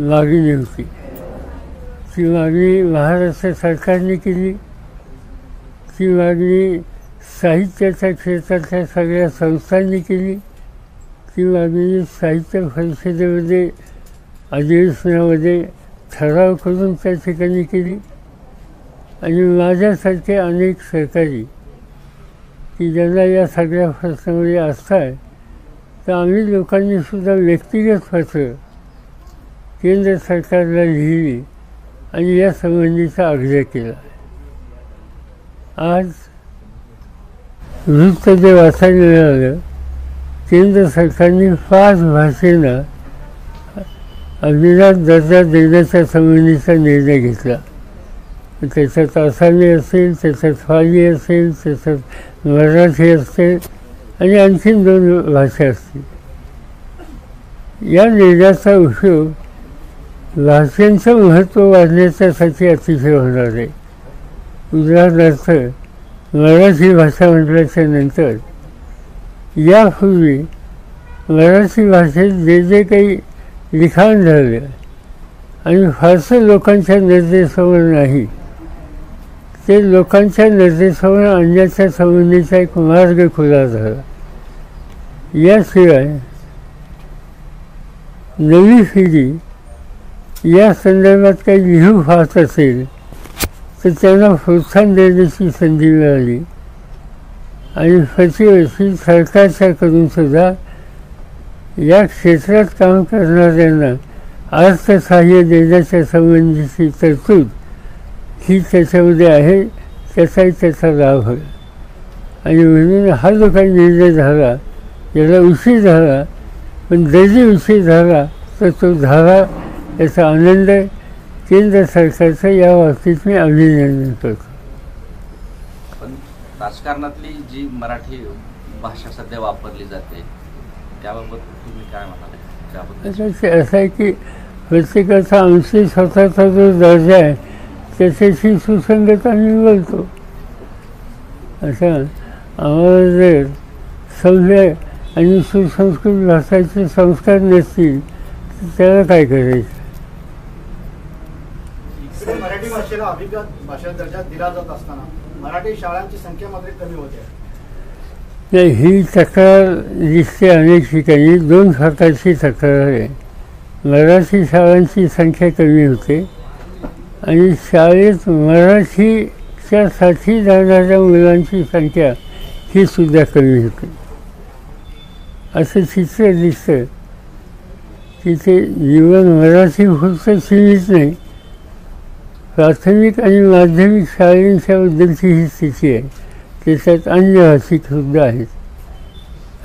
मागणी होती. ती मागणी महाराष्ट्र सरकारने केली. ती मागणी साहित्याच्या क्षेत्रातल्या सगळ्या संस्थांनी केली. ती मागणी साहित्य परिषदेमध्ये अधिवेशनामध्ये ठराव करून त्या ठिकाणी केली. आणि माझ्यासारखे अनेक सहकारी की ज्यांना या सगळ्या प्रश्नामध्ये आस्था आहे, तर आम्ही लोकांनीसुद्धा व्यक्तिगत पत्र केंद्र सरकारला लिहिली आणि या संबंधीचा आग्रह केला. आज वृत्त जे वाचायला मिळालं, केंद्र सरकारने 5 भाषेला अभिजात दर्जा देण्याच्या संबंधीचा निर्णय घेतला. त्याच्यात आसामी असेल, त्याच्यात फाली असेल, त्याच्यात मराठी असेल आणि आणखीन 2 भाषा असतील. या निर्णयाचा उपयोग भाषांचं महत्त्व वाढण्याच्यासाठी अतिशय होणार आहे. उदाहरणार्थ मराठी भाषा म्हटल्याच्या नंतर यापूर्वी मराठी भाषेत जे काही लिखाण झालं आणि फारसं लोकांच्या नजरेसमोर नाही, ते लोकांच्या नजरेसमोर आणण्याच्या संबंधीचा एक मार्ग खुला झाला. याशिवाय नवी पिढी या संदर्भात काही लिहू पाहत असेल तर त्यांना प्रोत्साहन देण्याची संधी मिळाली. आणि प्रतिवर्षी सरकारच्याकडूनसुद्धा या क्षेत्रात काम करणाऱ्यांना अर्थसहाय्य देण्याच्या संबंधीची तरतूद ही त्याच्यामध्ये आहे. त्याचाही त्याचा लाभ होईल. आणि म्हणून हा जो काही निर्णय झाला, याला उशीर झाला, पण जरी उशीर झाला तर तो झाला याचा आनंद केंद्र सरकारचं या बाबतीत मी अभिनंदन करतो. पण राजकारणातली जी मराठी भाषा सध्या वापरली जाते त्याबाबत तुम्ही काय म्हणाल? असं आहे की प्रत्येकाचा आमची स्वतःचा जो दर्जा आहे त्याच्याशी सुसंगत आम्ही बोलतो. असं आम्हाला जर सभ्य आणि सुसंस्कृत भाषाचे संस्कार नसतील तर त्याला काय करायचं? मराठी भाषेला अभिजात भाषा दर्जा दिला जात असताना मराठी शाळांची संख्या मात्र कमी होते. नाही, ही तक्रार दिसते अनेक ठिकाणी. 2 प्रकारची तक्रार आहे. मराठी शाळांची संख्या कमी होते आणि शाळेत मराठीच्यासाठी जाणाऱ्या मुलांची संख्या ही सुद्धा कमी होते. असं चित्र दिसतं. तिथे जीवन मराठीपुरतं सीमित नाही, प्राथमिक आणि माध्यमिक शाळांच्याबद्दलची ही स्थिती आहे. त्याच्यात अन्य भाषिकसुद्धा आहेत.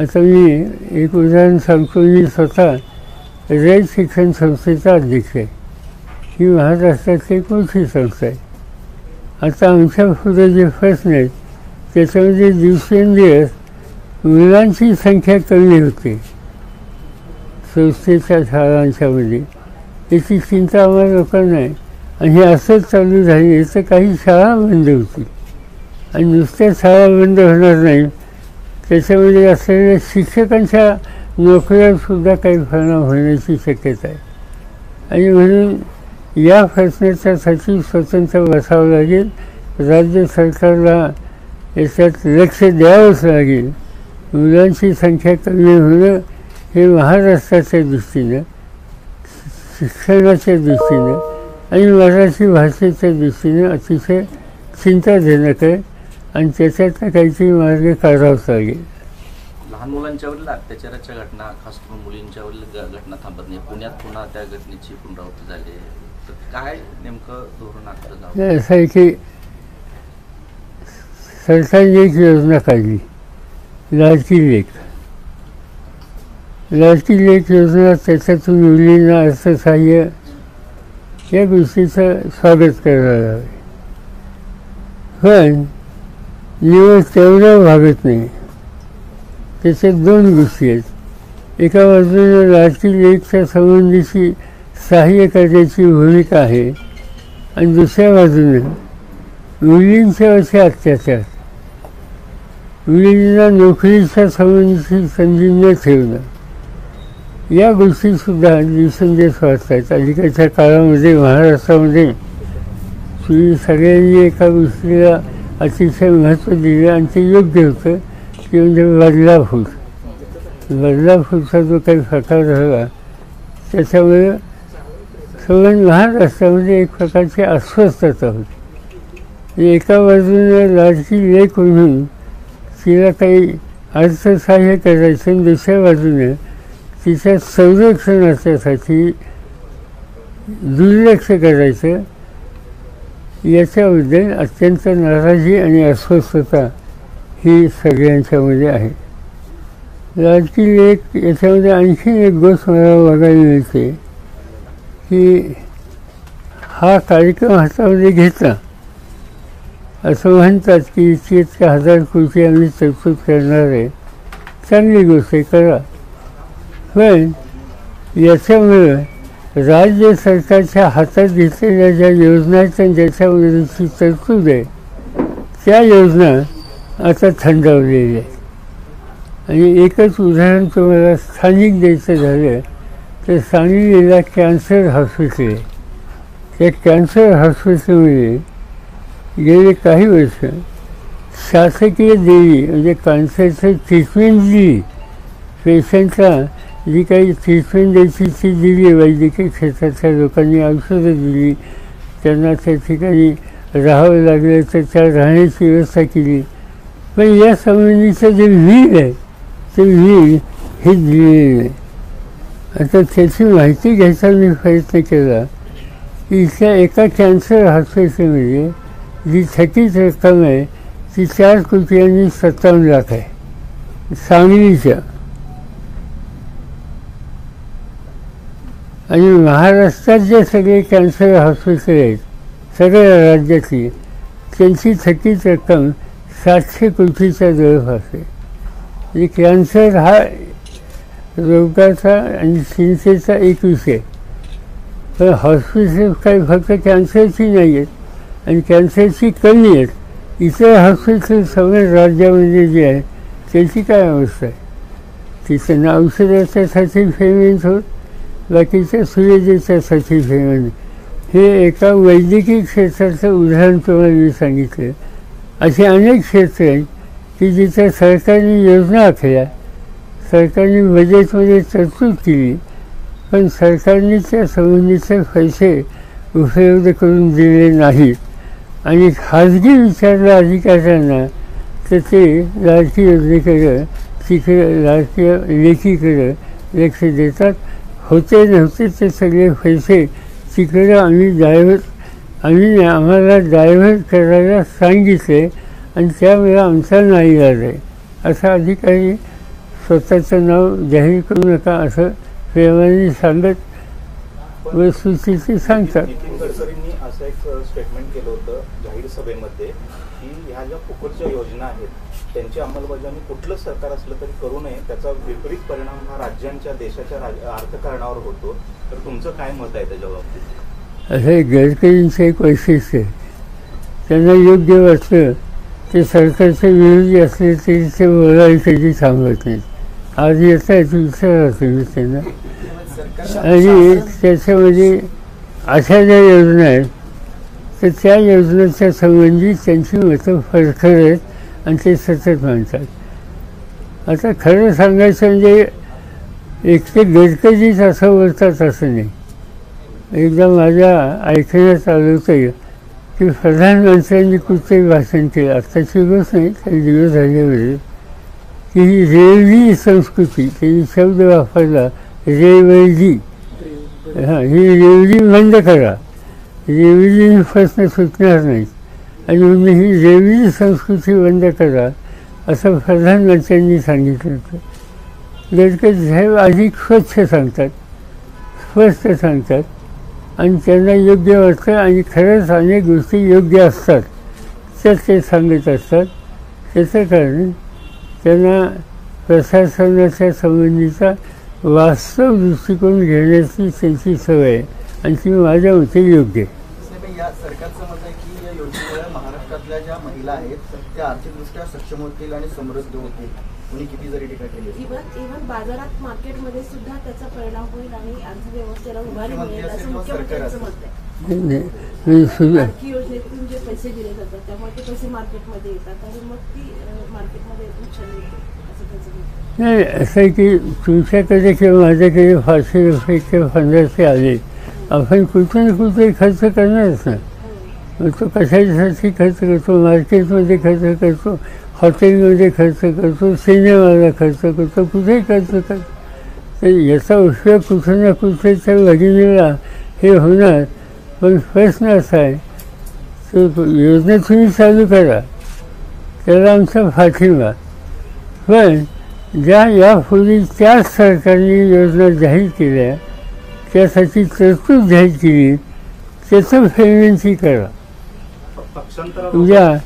आता मी एक उदाहरण सांगतो. मी स्वतः रयत शिक्षण संस्थेचा अध्यक्ष आहे. ही महाराष्ट्रातली एक मोठी संस्था आहे. आता आमच्या पुढे जे प्रश्न आहेत त्याच्यामध्ये दिवसेंदिवस मुलांची संख्या कमी होते संस्थेच्या शाळांच्यामध्ये. याची चिंता आम्हाला लोकांना आहे. आणि हे असंच चालू झाले तर काही शाळा बंद होतील. आणि नुसत्या शाळा बंद होणार नाही, त्याच्यामध्ये असलेल्या शिक्षकांच्या नोकऱ्यासुद्धा काही परिणाम होण्याची शक्यता आहे. आणि म्हणून या प्रश्नाच्यासाठी स्वतंत्र बसावं लागेल. राज्य सरकारला याच्यात लक्ष द्यावंच लागेल. मुलांची संख्या कमी होणं हे महाराष्ट्राच्या दृष्टीनं, शिक्षणाच्या दृष्टीनं आणि मराठी भाषेच्या दृष्टीनं अतिशय चिंताजनक आहे. आणि त्याच्यातनं काहीतरी मार्ग काढावाच लागेल. लहान मुलांच्यावरील अत्याचाराच्या घटना, खास करून मुलींच्यावरील घटना थांबत नाही. पुण्यात पुन्हा त्या घटनेची पुनरावृत्ती झाली. तर काय नेमकं धोरण आखलं जावं? असं आहे की सरकारने एक योजना काढली, लाडकी लेक. लाडकी लेक योजना, त्याच्यातून मुलींना अर्थसहाय्य या गोष्टीचं स्वागत करायला हवे. पण निवड तेवढं भागत नाही. त्याच्यात 2 गोष्टी आहेत. एका बाजूने लाडकी लेकच्या संबंधीची सहाय्य करण्याची भूमिका आहे आणि दुसऱ्या बाजूने मुलींच्यावरचे अत्याचार, मुलींना नोकरीच्या संबंधीची संधी न ठेवणं या गोष्टीसुद्धा दिवसेंदिवस वाढत आहेत. अलीकडच्या काळामध्ये महाराष्ट्रामध्ये सगळ्यांनी एका गोष्टीला अतिशय महत्त्व दिलं आणि ते योग्य होतं, की म्हणजे बदलापूरचा जो काही प्रकार झाला त्याच्यामुळे सगळ्या महाराष्ट्रामध्ये एक प्रकारची अस्वस्थता होती. एका बाजूने लाडकी लेक म्हणून तिला काही अर्थसहाय्य करायचं आणि दुसऱ्या बाजूने तिच्या संरक्षणासाठी दुर्लक्ष करायचं, याच्याबद्दल अत्यंत नाराजी आणि अस्वस्थता ही सगळ्यांच्यामध्ये आहे. लाडकी लेक याच्यामध्ये आणखी एक गोष्ट मला बघायला मिळते की हा कार्यक्रम हातामध्ये घेतला असं म्हणतात की इतक्या 1000 कोटी आम्ही तरतूद करणार आहे, चांगली गोष्ट आहे, करा. पण याच्यामुळं राज्य सरकारच्या हातात घेतलेल्या ज्या योजना आहेत आणि ज्याच्यावरची तरतूद आहे त्या योजना आता थंडावलेल्या आहेत. आणि एकच उदाहरण तुम्हाला स्थानिक द्यायचं झालं तर सांगलीला कॅन्सर हॉस्पिटल आहे. त्या कॅन्सर हॉस्पिटलमध्ये गेले काही वर्ष शासकीय देवी म्हणजे कॅन्सरचं ट्रीटमेंट दिली, पेशंटला जी काही ट्रीटमेंट द्यायची ती दिली, वैद्यकीय क्षेत्रातल्या लोकांनी औषधं दिली, त्यांना त्या ठिकाणी राहावं लागलं तर त्या राहण्याची व्यवस्था केली. पण या संबंधीचं जे व्हील आहे ते व्हील हे दिलेलं नाही. आता त्याची माहिती घ्यायचा मी प्रयत्न केला की इथल्या एका कॅन्सर हॉस्पिटलमध्ये जी थकीत रक्कम आहे ती 4 कोटी आणि 57 लाख आहे सांगलीच्या. आणि महाराष्ट्रात जे सगळे कॅन्सर हॉस्पिटल आहेत सगळ्या राज्यातली, त्यांची थकीत रक्कम 700 कोटीच्या जवळपास आहे. म्हणजे कॅन्सर हा रोगाचा आणि चिंतेचा एक विषय. पण हॉस्पिटल काही फक्त कॅन्सरची नाही आहेत आणि कॅन्सरची कमी आहेत. इतर हॉस्पिटल सगळ्या राज्यामध्ये जे आहे त्याची काय अवस्था आहे, तिथं औषधाच्यासाठी पेमेंट होत, बाकीच्या सुविधेच्यासाठी पेमेंट. हे एका वैद्यकीय क्षेत्राचं उदाहरण तुम्हाला मी सांगितलं. असे अनेक क्षेत्र आहेत की जिथं सरकारने योजना आखल्या, सरकारने बजेटमध्ये तरतूद केली, पण सरकारने त्या संबंधीचे पैसे उपलब्ध करून दिले नाहीत. आणि खाजगी विचारलं अधिकाऱ्यांना तर ते लाडकी योजनेकडं तिकडं लाडक्या लेखीकडं लक्ष देतात. होते नव्हते ते सगळे पैसे तिकडं आम्हाला डायव्हर्ट करायला सांगितले आणि त्यावेळेला आमचा नाईलाज आहे असा अधिकारी स्वतःचं नाव जाहीर करू नका असं प्रेमाने सांगत वस्तुस्थिती सांगतात. नितीन गडकरींनी असं एक स्टेटमेंट केलं होतं जाहीर सभेमध्ये की ह्या ज्या फुकटच्या योजना आहेत त्यांची अंमलबजावणी कुठलं सरकार असलं तरी करू नये, त्याचा विपरीत परिणाम हा राज्यांच्या देशाच्या अर्थकारणावर होतो. तर तुमचं काय मत आहे त्याच्या बाबतीत? असं गडकरींचं एक वैशिष्ट्य आहे, त्यांना योग्य वाटलं ते सरकारचे विरोधी असले तरी ते बोलायला कधी थांबत नाहीत. आज येत आहेत विचारा तुम्ही त्यांना. आणि त्याच्यामध्ये अशा ज्या योजना आहेत तर त्या योजनेच्या संबंधी त्यांची मतं फरफर आहेत आणि ते सतत मानतात. आता खरं सांगायचं म्हणजे एकटे गडकरीच असं बोलतात असं नाही. एकदा माझ्या ऐकण्यात आलं होतं की प्रधानमंत्र्यांनी कुठचंही भाषण केलं, आत्ताची गोष्ट नाही काही दिवस झाल्यावर, की ही रेवली संस्कृती, त्यांनी शब्द वापरला रेवली, हां ही रेवली बंद करा, रेवली प्रश्न सुटणार नाही आणि म्हणून ही रेवली संस्कृती बंद करा असं प्रधानमंत्र्यांनी सांगितलं होतं. गडकरी साहेब अधिक स्वच्छ सांगतात, स्पष्ट सांगतात आणि त्यांना योग्य वाटतं आणि खरंच अनेक गोष्टी योग्य असतात त्याच ते सांगत असतात. त्याचं कारण त्यांना प्रशासनाच्या संबंधीचा वास्तव दृष्टिकोन घेण्याची त्यांची सवय आहे आणि ती माझ्या मते योग्य आहे. या सरकारचं मत आहे की या योजनेमुळे महाराष्ट्रातल्या ज्या महिला आहेत त्या आर्थिकदृष्ट्या सक्षम होतील आणि समृद्ध होतील. कोणी किती जरी टीका केली असली. इव्हन बाजारात मार्केटमध्ये सुद्धा त्याचा परिणाम होईल आणि अर्थव्यवस्थेला उभारी मिळेल असं मुख्यमंत्र्यांचं मत आहे. आणखी योजनेतून जे पैसे दिले जातात त्यामुळे ते पैसे मार्केटमध्ये येतात आणि मग ती मार्केटमध्ये नुकसान होते असं त्यांचं मत आहे. नाही, असं आहे की तुमच्याकडे किंवा माझ्याकडे 500 रुपये किंवा 1500 आले, आपण कुठे ना कुठे खर्च करणारच ना. मग तो कशासाठी खर्च करतो, मार्केटमध्ये खर्च करतो, हॉटेलमध्ये खर्च करतो, सिनेमाला खर्च करतो, कुठेही खर्च करतो. तर याचा उपयोग कुठे ना कुठे तर भगिनीला हे होणार. पण प्रश्न असा आहे, तो योजना तुम्ही चालू करा, त्याला आमचा पाठिंबा. पण ज्या यापूर्वी त्याच सरकारने योजना जाहीर केल्या, त्यासाठी तरतूद जाहीर केली, त्याचं फेरविंची करा. उद्या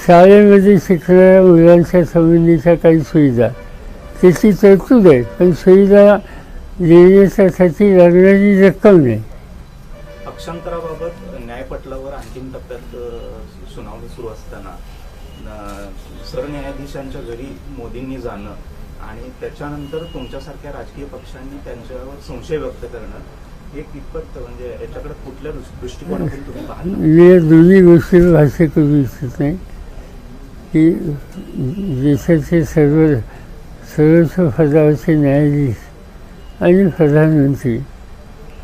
शाळेमध्ये शिकणाऱ्या मुलांच्या संबंधीच्या काही सुविधा त्याची तरतूद आहे, पण सुविधा देण्यासाठी लागणारी रक्कम नाही. पक्षांतराबाबत न्यायपटलावर अंतिम टप्प्यात सुनावणी सुरू असताना सरन्यायाधीशांच्या घरी मोदींनी जाणं आणि त्याच्यानंतर तुमच्यासारख्या राजकीय पक्षांनी त्यांच्यावर संशय व्यक्त करणं, हे कितपत म्हणजे याच्याकडे कुठल्या दृष्टिकोनातून तुम्ही पाहता? मी या दोन्ही गोष्टीवर भाष्य करू इच्छित नाही की देशाचे सर्वोच्च पदावरचे न्यायाधीश आणि प्रधानमंत्री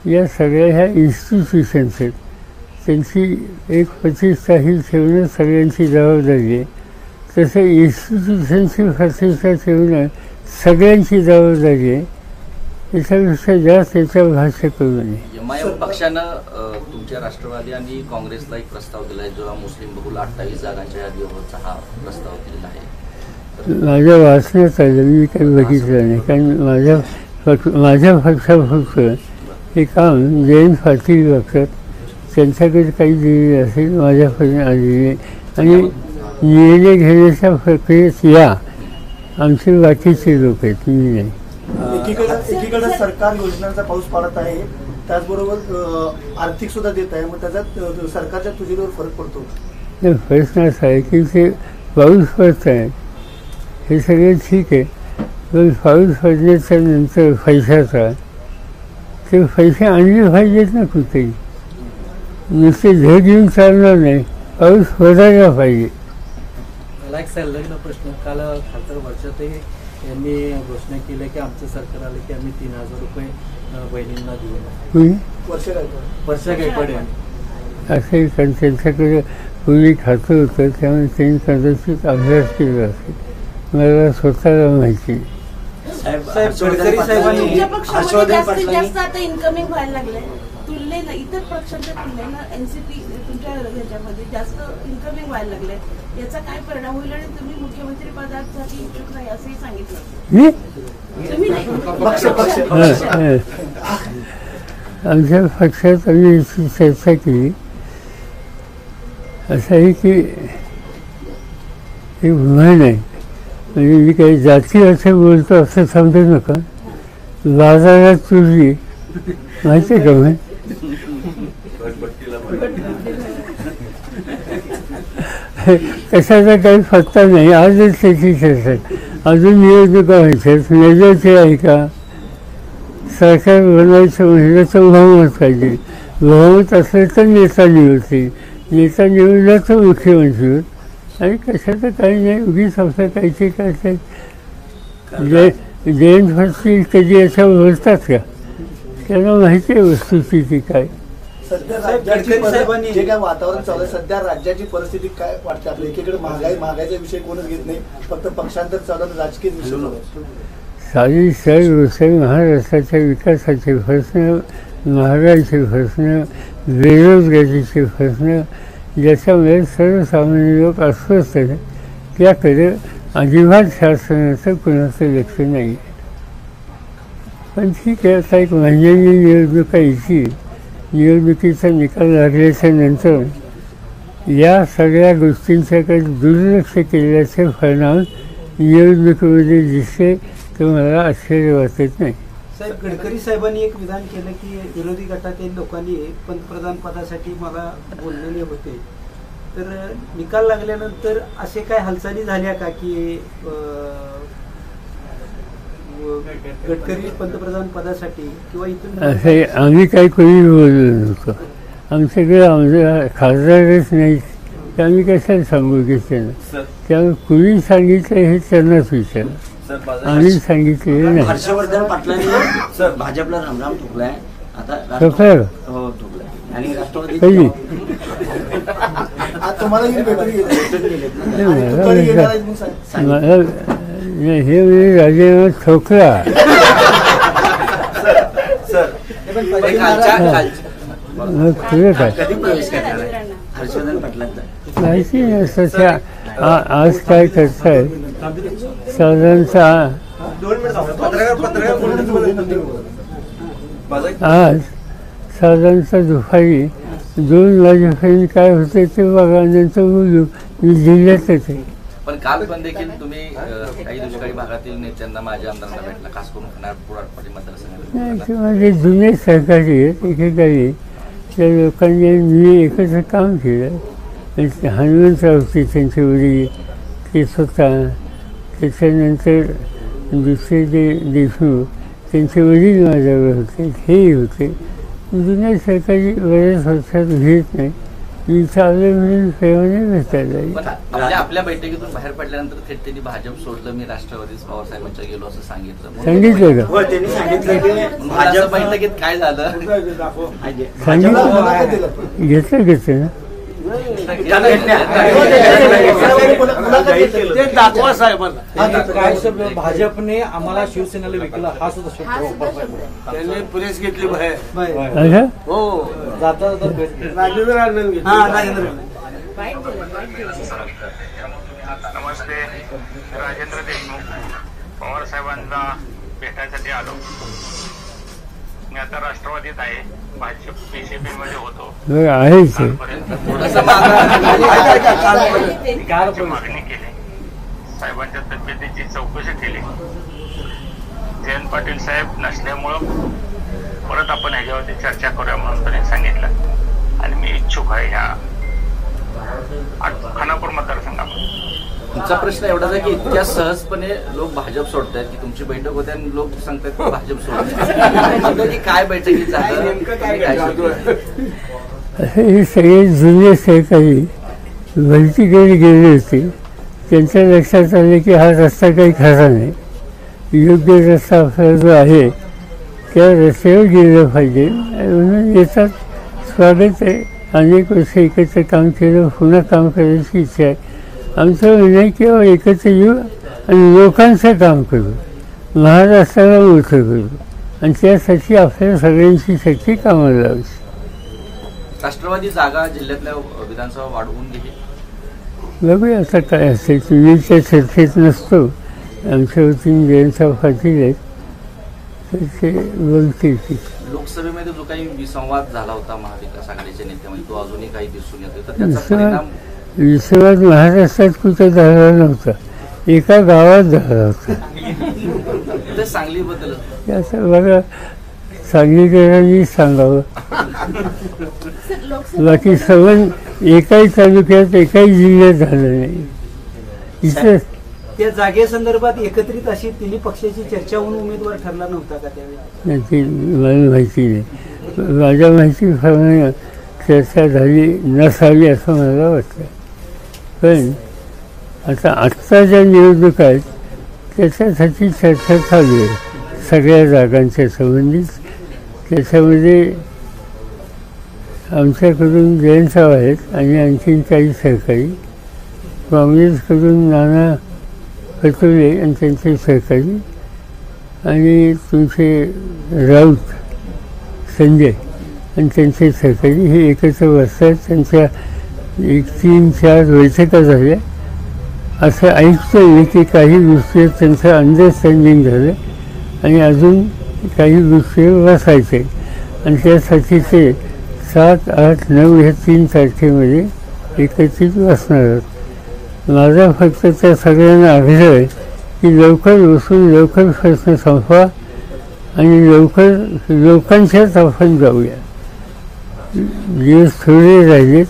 या सगळ्या ह्या इन्स्टिट्यूशन्स आहेत, त्यांची एक प्रतिष्ठाही ठेवणं सगळ्यांची जबाबदारी आहे. तसं इन्स्टिट्यूशनची प्रतिष्ठा ठेवणं सगळ्यांची जबाबदारी आहे. याच्यापेक्षा जास्त याच्यावर भाष्य करू नये. एमआयएम पक्षानं तुमच्या राष्ट्रवादी आणि काँग्रेसला एक प्रस्ताव दिला आहे, जो मुस्लिम बहुल 28 जागांच्या यादीवरचा हा प्रस्ताव दिलेला आहे. माझ्या वाचण्यात आलं, मी काही बघितलं नाही, कारण माझ्या पक्षापुरतं हे काम जयंत पाटील बघतात, त्यांच्याकडे काही दिलेले असेल, माझ्यापर्यंत आलेले आणि निर्णय घेण्याच्या प्रक्रियेत या आमचे बाकीचे लोक आहेत, मी नाही. एकीकडे सरकार योजनांचा पाऊस पाडत आहे, त्याचबरोबर आर्थिक सुद्धा देत आहे, मग त्याच्यात सरकारच्या तुजीवर फरक पडतो. प्रश्न असा आहे की ते पाऊस पडत आहे हे सगळं ठीक आहे, पण पाऊस पडण्याच्या नंतर पैशाचा ते पैसे आणले पाहिजेत ना कुठेही. नुसते झळ घेऊन चालणार नाही, पाऊस पडायला पाहिजे. मला एक संलग्न प्रश्न, काल खासदार वर्षातही यांनी घोषणा केली की आमचं सरकार आलं की आम्ही 3000 रुपये बहिणींना देऊ. वर्षा गायकवाड असे कारण त्यांच्याकडे पूर्वी खातं होतं, त्यामुळे त्यांनी कदाचित अभ्यास केला असेल, मला स्वतःला माहिती. तुमच्या पक्षामध्ये जास्तीत जास्त आता इन्कमिंग व्हायला लागलंय तुलनेला, इतर पक्षांच्या तुलनेला एनसीपी तुमच्या ह्याच्यामध्ये जास्त इन्कमिंग व्हायला लागलंय. याचा काय परिणाम होईल आणि तुम्ही मुख्यमंत्री पदासाठी इच्छुक नाही असंही सांगितलं. तुम्ही नाही, आमच्या पक्षात आम्ही याची चर्चा केली. असं आहे की एक म्हण आहे, म्हणजे मी काही जाती असं बोलतो असं समजू नका. बाजारात तुझी माहिती आहे का म्हण? कशाचा काही पत्ता नाही. आजच त्याची चर्चा, अजून निवडणुका व्हायच्यात, मेजरचे आहे का? सरकार बनवायचं म्हणजे तर बहुमत पाहिजे, बहुमत असलं तर नेता निवडते, नेता निवडला तर मुख्यमंत्री होत. आणि कशाचं काही नाही, उगीच आपलं काहीचे काय जयंत पाटील कधी याच्यावर बोलतात का? त्यांना माहिती आहे वस्तुस्थिती काय. सध्या राज्याची जे काय वातावरण चालू आहे, सध्या राज्याची परिस्थिती काय वाटते आपल्या? एकीकडे महागाईचा विषय कोणच घेत नाही, फक्त पक्षांतर चालू राजकीय विषय. सारी सर्व गोष्ट महाराष्ट्राच्या विकासाचे प्रश्न, महागाईचे प्रश्न, बेरोजगारीचे प्रश्न, ज्याच्यामुळे सर्वसामान्य लोक अस्वस्थ आहेत, त्याकडे अजिबात शासनाचं कुणाचं लक्ष नाही. पण ठीक आहे, आता एक महिन्यानी निवडणुका यायची, निवडणुकीचा निकाल लागल्याच्या नंतर या सगळ्या गोष्टींच्याकडे दुर्लक्ष केल्याचे परिणाम निवडणुकीमध्ये दिसते, तर मला आश्चर्य वाटत नाही. साहेब, गडकरी साहेबांनी एक विधान केलं की विरोधी गटातील लोकांनी पंतप्रधान पदासाठी मला बोललेले होते, तर निकाल लागल्यानंतर असे काय हालचाली झाल्या का की गडकरी पंतप्रधान पदासाठी किंवा इथून असं आम्ही काही कोणी बोललो नव्हतो. आमच्याकडे आमच्या खासदारच नाही तर आम्ही कशाला सांगू की त्यांना. त्यामुळे कुणी सांगितलं हे त्यांनाच विचारलं, आम्ही सांगितलेलं नाही. हर्षवर्धन पाटलांनी भाजपला रामराम ठोकलाय आता. ठोकलं हो ठोकलाय. आणि राष्ट्रवादी कधी तुम्हाला मला हे म्हणजे राजीनामा ठोकला. मग खरं काय कधी प्रवेश करणार आहे हर्षवर्धन पाटलांचा? माहिती नाही सध्या. आज काय करताय साधारणतः आज साधारणतः दुपारी 2 वाजेपर्यंत काय होते ते बघा, नंतर बोलू. मी जिल्ह्यातच आहे. पण काल पण देखील तुम्ही काही दुष्काळी भागातील नेत्यांना, माझ्या आमदारांना भेटला, खास करून पुराटपाडी मतदारसंघात. नाही ते माझे जुने सहकारी आहेत. एकेकाळी त्या लोकांनी मी एकत्र काम केलं. हनुमंतरावती त्यांचे वडील, ते स्वतः, त्याच्यानंतर दुसरे जे देशमुख त्यांचे वडील माझ्यावर होते, हेही होते. जुन्या सहकारी बऱ्याच वर्षात घेत नाही. मी चालू म्हणून प्रेमाने भेटायला. आपल्या बैठकीतून बाहेर पडल्यानंतर थेट त्यांनी भाजप सोडलं, मी राष्ट्रवादीच पवारसाहेबांच्या गेलो असं सांगितलं. सांगितलं का? त्यांनी सांगितलं की भाजप बैठकीत काय झालं सांगितलं, घेतलं घेतलं ना. दाखवा साहेबांना काय शब्द भाजपने आम्हाला शिवसेनेला विकला हा सुद्धा शब्द त्यांनी प्रेस घेतली बाहेर. हो जाता नमस्ते, राजेंद्र देशमुख पवार साहेबांना भेटायसाठी आलो. मी आता राष्ट्रवादीत आहे, भाजप बीजेपी मध्ये होतो. मागणी केली, साहेबांच्या तब्येतीची चौकशी केली. जयंत पाटील साहेब नसल्यामुळं परत आपण ह्याच्यावरती चर्चा करूया म्हणून त्यांनी सांगितलं. आणि मी इच्छुक आहे ह्या खानापूर मतदारसंघामध्ये. तुमचा प्रश्न एवढाच आहे की इतक्या सहजपणे लोक भाजप सोडतात की तुमची बैठक होते आणि लोक सांगतात की भाजप सोडतात की काय बैठकीत झालं. हे सगळे जुने सहकारी भलतीकडे गेले होते. त्यांच्या लक्षात आले की हा रस्ता काही खरा नाही, योग्य रस्ता आपला जो आहे त्या रस्त्यावर गेलं पाहिजे म्हणून येतात. स्वागत आहे. अनेक वर्ष एकत्र काम केलं, पुन्हा काम करायची इच्छा आहे. आमचं म्हणणं आहे किंवा एकत्र येऊ आणि लोकांचं काम करू, महाराष्ट्राला मोठं करू आणि त्यासाठी आपल्या सगळ्यांची शक्ती कामाला लावायची. राष्ट्रवादी जागा जिल्ह्यातल्या विधानसभा वाढवून गेली. बघूया आता काय असेल. तुम्ही त्या चर्चेत नसतो. आमच्या वतीने जयंतराव पाटील आहेत तर ते बोलतील. लोकसभेमध्ये जो काही विसंवाद झाला होता महाविकास आघाडीच्या नेत्यामध्ये तो अजूनही काही दिसून येतो. तर त्याचा परिणाम विसंवाद महाराष्ट्रात कुठे झाला नव्हता, एका गावात झाला होता. सांगलीबद्दल त्याचं बघा सांगलीकरांनी सांगावं. बाकी संबंध एकाही तालुक्यात एकाही जिल्ह्यात झालं नाही. इथं त्या जागेसंदर्भात एकत्रित अशी तिन्ही पक्षाची चर्चा होऊन उमेदवार ठरला नव्हता का त्यावेळी? ते मला माहिती नाही. माझ्या माहितीप्रमाणे चर्चा झाली नसावी असं मला वाटतं. पण आता आत्ता ज्या निवडणुका आहेत त्याच्यासाठी चर्चा चालू आहे सगळ्या जागांच्या संबंधित. त्याच्यामध्ये आमच्याकडून जयंतराव आहेत आणि आणखीन काही सहकारी, काँग्रेसकडून नाना पटोले आणि त्यांचे सहकारी आणि तुमचे राऊत संजय आणि त्यांचे सहकारी हे एकत्र बसतात. त्यांच्या 1-3-4 बैठका झाल्या. असं ऐकतोय की काही गोष्टी त्यांचं अंडरस्टँडिंग झालं आणि अजून काही गोष्टीवर बसायचं आहे आणि त्यासाठी ते 7, 8, 9 ह्या 3 तारखेमध्ये एकत्रित बसणार आहोत. माझा फक्त त्या सगळ्यांना आग्रह आहे की लवकर बसून लवकर प्रश्न संपवा आणि लवकर लोकांच्याच आपण जाऊया. दिवस थोडे राहिलेत.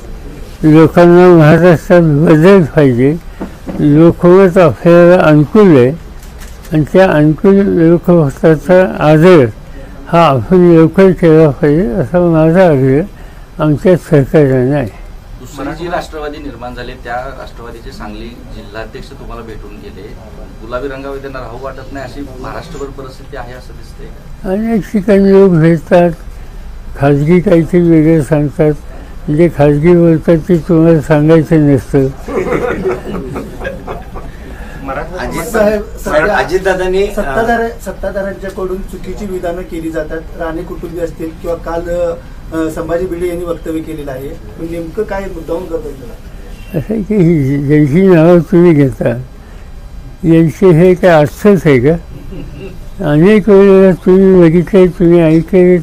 लोकांना महाराष्ट्रात बदल पाहिजे, लोकमत आपल्याला अनुकूल आहे आणि त्या अनुकूल लोकमताचा आदर हा आपण लवकर केला पाहिजे असा माझा आग्रह आमच्या सहकार्याने आहे. दुसरी जी राष्ट्रवादी निर्माण झाले त्या राष्ट्रवादीचे सांगली जिल्हाध्यक्ष तुम्हाला भेटून गेले. गुलाबी रंगावर त्यांना राहू वाटत नाही अशी महाराष्ट्रभर परिस्थिती आहे असं दिसतंय. अनेक ठिकाणी लोक भेटतात, खाजगी काहीतरी वेगळं सांगतात. जे खाजगी बोलतात ते तुम्हाला सांगायचं नसतं. अजितदादांनी सत्ताधाऱ्यांच्याकडून चुकीची विधानं केली जातात. राणे कुटुंबी असतील किंवा काल संभाजी भिडे यांनी वक्तव्य केलेलं आहे. पण नेमकं काय मुद्दाहून करतात असं आहे की ज्यांची नावं तुम्ही घेता यांचे हे काय अर्थच आहे का? अनेक वेळेला तुम्ही बघितले, तुम्ही ऐकले,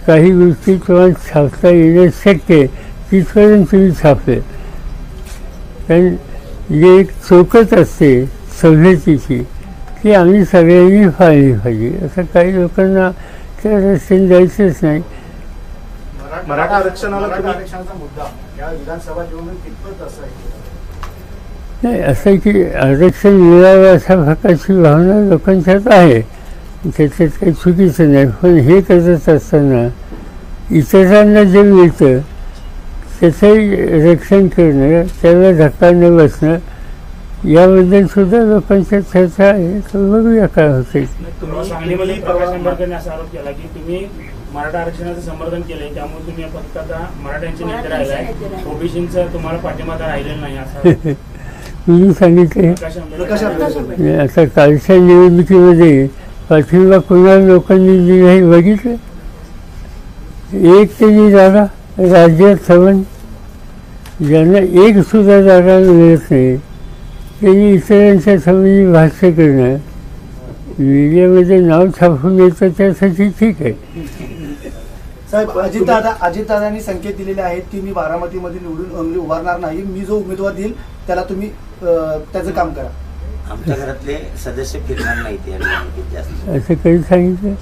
काही गोष्टी तुम्हाला छापता येणं शक्य आहे तिथपर्यंत तुम्ही छापले. कारण जे एक चौकट असते सभ्यतेची ती आम्ही सगळ्यांनी पाळली पाहिजे. असं काही लोकांना त्या रस्त्याने जायचंच नाही. मराठा आरक्षणाचा मुद्दा या विधानसभा निवडणूक कितपत असं आहे? नाही, असं आहे की आरक्षण मिळावं अशा प्रकारची भावना लोकांच्यात आहे, त्याच्यात काही चुकीचं नाही. पण हे करत असताना इतरांना जे मिळतं त्याचंही रक्षण करणं, त्याला धक्का न बसणं याबद्दल सुद्धा लोकांच्या चर्चा आहे. तर बघूया काय होते. सांगलीमध्ये प्रकाश आंबेडकरांनी असा आरोप केला की तुम्ही मराठा आरक्षणाचं समर्थन केलंय त्यामुळे तुम्ही फक्त आता मराठ्यांचे नेते राहिलाय, ओबीसींचा तुम्हाला पाठिंबा राहिलेला नाही असं तुम्ही सांगितले. आता कालच्या निवडणुकीमध्ये पाठिंबा कोणाला लोकांनी दिला हे बघितलं. एक तरी जागा राज्यात चव्हाण ज्यांना एक सुद्धा जागा मिळत नाही त्यांनी इतरांच्या समोर भाष्य करणं, मीडियामध्ये नाव छापून येतं त्यासाठी ठीक आहे. साहेब, अजितदादांनी संकेत दिलेले आहेत की मी बारामतीमध्ये निवडून उभारणार नाही, मी जो उमेदवार देईल त्याला तुम्ही त्याचं काम करा. आमच्या घरातले सदस्य फिरणार नाहीत या निवडणुकीत जास्त असं काही सांगितलं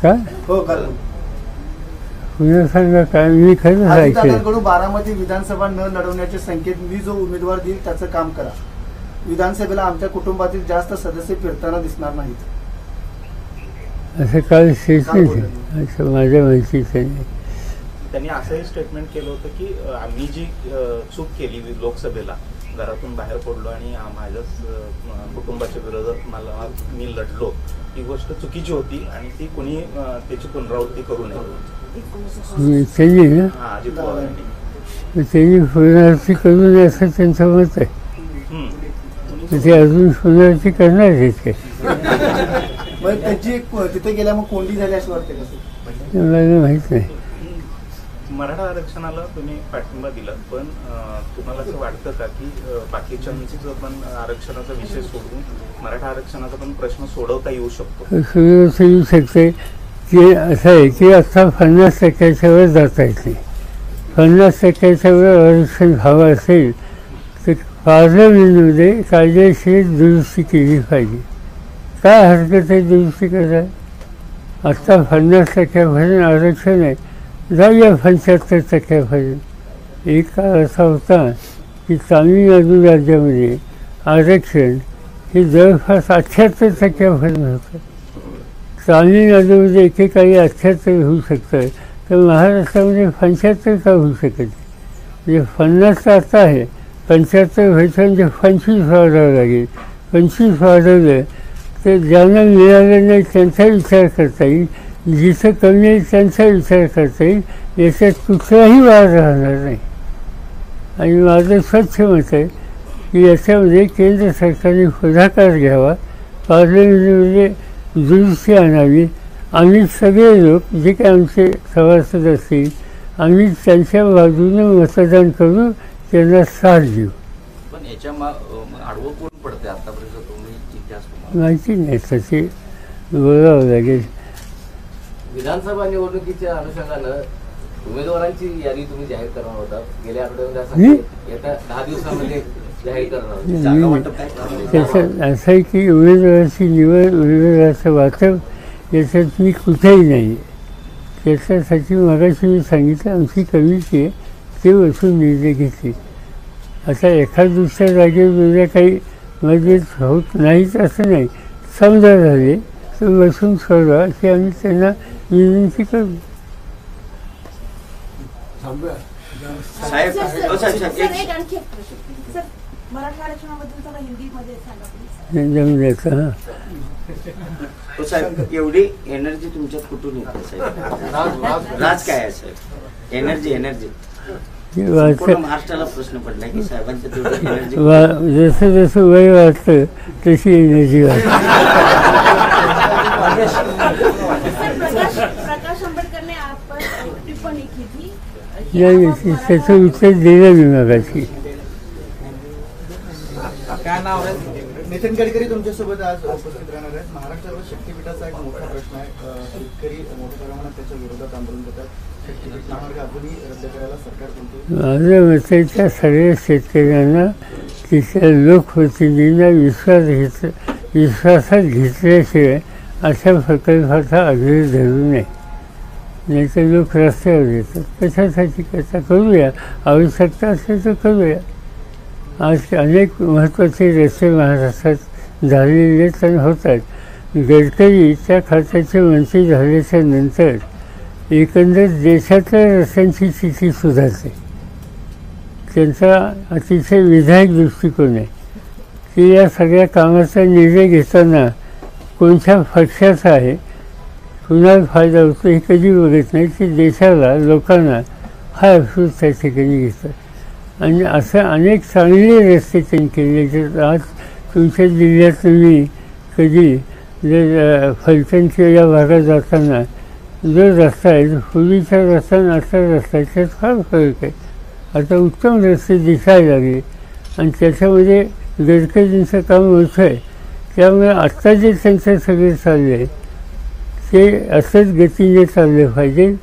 का? हो, काल पुन्हा सांगा काय? मी खरं अजितदादांकडून बारामती विधानसभा न लढवण्याचे संकेत, मी जो उमेदवार देईल त्याचं काम करा. विधानसभेला आमच्या कुटुंबातील जास्त सदस्य फिरताना दिसणार नाहीत असं काल स्टेटमेंट असं माझ्या माहितीचं नाही. त्यांनी असंही स्टेटमेंट केलं होतं की आम्ही जी चूक केली लोकसभेला, घरातून बाहेर पडलो आणि माझ्याच कुटुंबाच्या विरोधात मी लढलो, ही गोष्ट चुकीची होती आणि ती कोणी त्याची पुनरावृत्ती करू नये. त्यांनी ना अजित पवार यांनी त्यांनी पुनरावृत्ती करू नये असं त्यांचं मत आहे. ते अजून पुनरावृत्ती करणार आहेत काय? त्यांची तिथे गेल्या मग कोंडी झाली अशी वाटते का? मला माहित नाही. मराठा आरक्षणाला तुम्ही पाठिंबा दिला, पण तुम्हाला असं वाटतं का की बाकीच्यांचं पण आरक्षणाचा विषय सोडून मराठा आरक्षणाचा पण प्रश्न सोडवता येऊ शकतो? येऊ शकते की असं आहे की आता 50% वर जाता येते. 50% वर आरक्षण हवं असेल तर पार्लमेंटमध्ये कायदेशीर दुरुस्ती केली पाहिजे. काय हरकत आहे दुरुस्ती करायला? आत्ता 50% आरक्षण आहे, जाऊया 75%. एक काळ असा होता की तामिळनाडू राज्यामध्ये आरक्षण हे जवळपास 78% होतं. तामिळनाडूमध्ये एकेकाळी 78 होऊ शकतं, तर महाराष्ट्रामध्ये 75 का होऊ शकत? म्हणजे 50 आता आहे, 75 व्हायचं म्हणजे 25 वाढावं लागेल. 25 वाढवलं तर ज्यांना मिळालं नाही त्यांचा विचार करता येईल, जिथं कमी आहे त्यांचा विचार करता येईल. याच्यात कुठलाही वाद राहणार नाही. आणि माझं स्वच्छ मत आहे की याच्यामध्ये केंद्र सरकारने पुढाकार घ्यावा, पार्लमेंटमध्ये दुरुस्ती आणावी. आम्ही सगळे लोक जे काही आमचे सभासद असतील आम्ही त्यांच्या बाजूने मतदान करू, त्यांना साथ देऊ. पण याच्या आडवं कोण पडते आतापर्यंत तुम्ही इतिहास माहिती नाही, तसे बोलावं लागेल. विधानसभा निवडणुकीच्या अनुषंगानं उमेदवारांची यादी तुम्ही जाहीर करणार होता गेल्या आठवड्यामध्ये, येत्या 10 दिवसामध्ये जाहीर करणार होता. त्याचं असं आहे की उमेदवाराची निवड, उमेदवाराचं वाटप याच्यात मी कुठेही नाही. त्याच्यासाठी मगाशी मी सांगितलं आमची कमिटी आहे, ते बसून निर्णय घेतले. आता एखाद दुसऱ्या जागेवर काही म्हणजे होत नाहीच असं नाही, समजा झाले तर बसून सोडवा अशी आम्ही त्यांना विनंती करू. साहेब मराठा आरक्षणाबद्दल थोडं हिंदीमध्ये सांगा प्लीज. जमल्याचं हां. साहेब एवढी एनर्जी तुमच्यात कुठून येते साहेब? राज काय आहे साहेब? एनर्जी महाराष्ट्राला प्रश्न पडला की साहेबांच्या तेवढी एनर्जी जसं जसं वय वाटतं तशी एनर्जी वाटते. प्रकाश आंबेडकर ने आप टिप्पणी की थी. त्याचं उत्तर दिलं मी मगाशी. काय नाव आहे? नितीन गडकरी तुमच्यासोबत आज उपस्थित राहणार आहेत. महाराष्ट्रावर शक्तीपीठाचा एक मोठा प्रश्न आहे. शेतकरी मोठ्या प्रमाणात त्याच्या विरोधात आंदोलन करतात. शक्तीपीठ महामार्ग अजूनही रद्द करायला सरकार कोणते? माझं मत आहे त्या सगळ्या शेतकऱ्यांना तिथल्या लोकप्रतिनिधींना विश्वासात घेतल्याशिवाय अशा प्रकल्पाचा आग्रह धरू नये. नाही तर लोक रस्त्यावर येतात. कशासाठी करता? करूया, आवश्यकता असेल तर करूया. आज अनेक महत्त्वाचे रस्ते महाराष्ट्रात झालेले तर होत आहेत. गडकरी त्या खात्याचे मंत्री झाल्याच्या नंतर एकंदर देशातल्या रस्त्यांची स्थिती सुधारते. त्यांचा अतिशय विधायक दृष्टिकोन आहे की या सगळ्या कामाचा निर्णय घेताना कोणत्या पक्षाचा आहे, कुणाला फायदा होतो हे कधी बघत नाही. ते देशाला, लोकांना हा अफसूस त्या ठिकाणी घेतात. आणि असं अनेक चांगले रस्ते त्यांनी केले. जर आज तुमच्या जिल्ह्यात तुम्ही कधी जर फलटणच्या या भागात जाताना जो रस्ता आहे, पूर्वीचा रस्ता आणि आजचा रस्ता त्यात फार फरक आहे. आता उत्तम रस्ते दिसायला लागले आणि त्याच्यामध्ये गडकरींचं काम मोठं आहे. त्यामुळे आत्ता जे त्यांचं सगळं चाललं आहे ते असंच गतीने चाललं पाहिजे.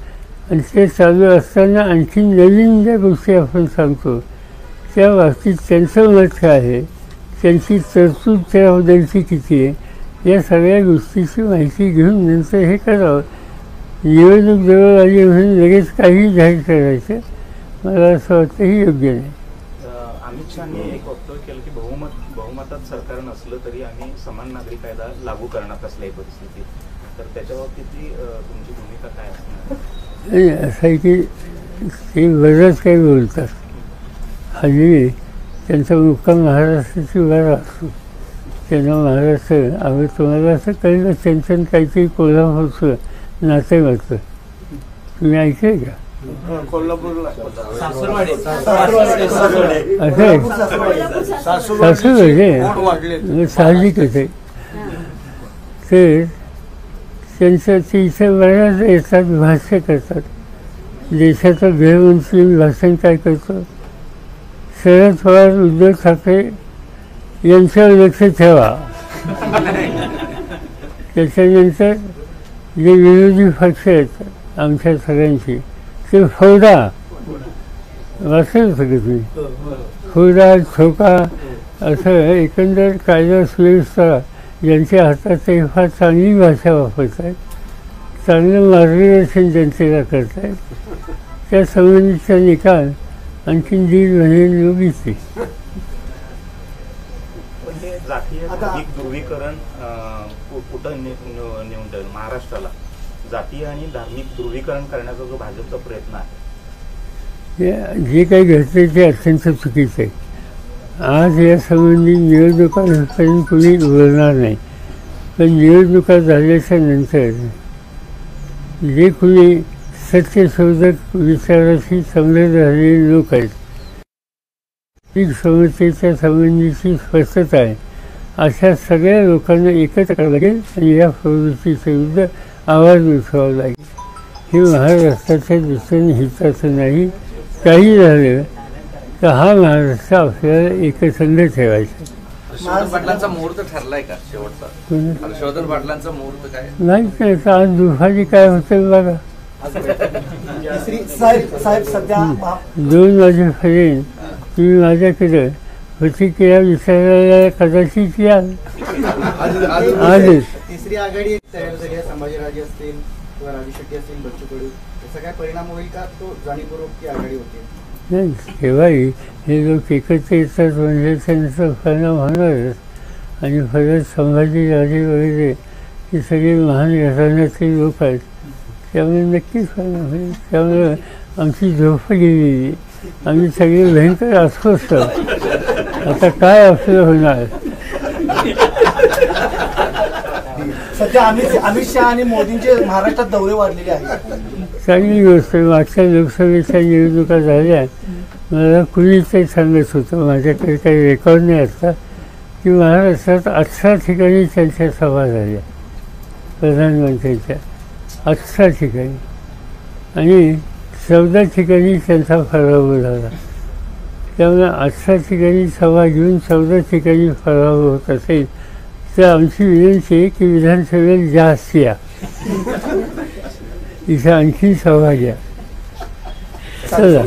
आणि ते चालू असताना आणखी नवीन ज्या गोष्टी आपण सांगतो त्या बाबतीत त्यांचं मत काय आहे, त्यांची तरतूद त्याबद्दलची किती आहे, या सगळ्या गोष्टीची माहिती घेऊन नंतर हे करावं. निवडणूक जवळ आली म्हणून लगेच काही जाहीर करायचं मला असं वाटतं ही योग्य नाही. अमित शहानी एक वक्तव्य केलं की बहुमतात सरकार नसलं तरी आम्ही समान नागरी कायदा लागू करणार कसल्याही परिस्थितीत. तर त्याच्या बाबतीतली तुमची भूमिका काय असणार? असं आहे की ते बरंच काही बोलतात. हल्ली त्यांचा मुक्काम महाराष्ट्राची वारा असतो. त्यांना महाराष्ट्र आम्ही तुम्हाला असं कळलं त्यांचं काहीतरी कोल्हापूरचं नातेवाईक तुम्ही ऐकलंय का? कोल्हापूरला सासूबाई साहजिकच आहे. तर त्यांचं ते इथं बऱ्याच येतात, भाष्य करतात. देशाचा गृहमंत्री भाषण काय करतो? शरद पवार, उद्धव ठाकरे यांच्यावर लक्ष ठेवा. त्याच्यानंतर जे विरोधी पक्ष आहेत आमच्या सगळ्यांची ते फौडा वाचलं सगळं तुम्ही. फौडा छोका असं एकंदर कायदा सुव्यवस्था ज्यांच्या हातात ते फार चांगली भाषा वापरत आहेत, चांगलं मार्गदर्शन जनतेला करत आहेत. त्या संबंधीचा निकाल आणखीन 1.5 महिने योगीचे. जातीय धार्मिक ध्रुवीकरण कुठं नेऊन जाईल? महाराष्ट्राला जातीय आणि धार्मिक ध्रुवीकरण करण्याचा जो भाजपचा प्रयत्न आहे, जे काही घडते ते अत्यंत चुकीचं आहे. आज या संबंधी निवडणुकांपर्यंत कुणी बोलणार नाही. पण निवडणुका झाल्याच्या नंतर जे कुणी सत्यशोधक विचाराशी समृद्ध झालेले लोक आहेत, समस्येच्या संबंधीची स्पष्टता आहे, अशा सगळ्या लोकांना एकत्र करावं लागेल आणि या प्रवृत्तीच्या विरुद्ध आवाज उठवावा लागेल. हे महाराष्ट्राच्या दृष्टीने हिताचं नाही. काही झालं तर हा महाराष्ट्र आपल्याला एकसंध ठेवायचा. हर्षवर्धन पाटलांचा मुहूर्त ठरलाय का शेवटचा? हर्षवर्धन पाटलांचा मुहूर्त काय नाही काय तर आज दुपारी काय होतं बघा. 2 वाजेपर्यंत तुम्ही माझ्याकडं प्रतिक्रिया विचारायला कदाचित याल. आजच तिसरी आघाडी तयार झाली आहे. संभाजीराजे असतील किंवा राजू शेट्टी असतील, बच्चू कडू त्याचा काय परिणाम होईल का, तो जाणीवपूर्वक ती आघाडी होते? नाही, तेव्हाही हे लोक एकत्र येतात म्हणजे त्यांचा परिणाम होणारच. आणि परत संभाजी राजे वगैरे हे सगळे महान घराण्यातले लोक आहेत, त्यामुळे नक्कीच परिणाम होईल. त्यामुळे आमची झोप गेलेली, आम्ही सगळे भयंकर अस्वस्थ. आता काय आपलं होणार? सध्या अमित शहा आणि मोदींचे महाराष्ट्रात दौरे वाढलेले आहेत. चांगली गोष्ट. मागच्या लोकसभेच्या निवडणुका झाल्या, मला कुणीच ते सांगत होतं, माझ्याकडे काही रेकॉर्ड नाही असता, की महाराष्ट्रात 18 ठिकाणी त्यांच्या सभा झाल्या प्रधानमंत्र्यांच्या, 18 ठिकाणी, आणि 14 ठिकाणी त्यांचा पराभव झाला. त्यामुळे 18 ठिकाणी सभा घेऊन 14 ठिकाणी पराभव होत असेल तर आमची विनंती आहे की विधानसभेत जास्त या, इथं आणखी सभा घ्या. चला.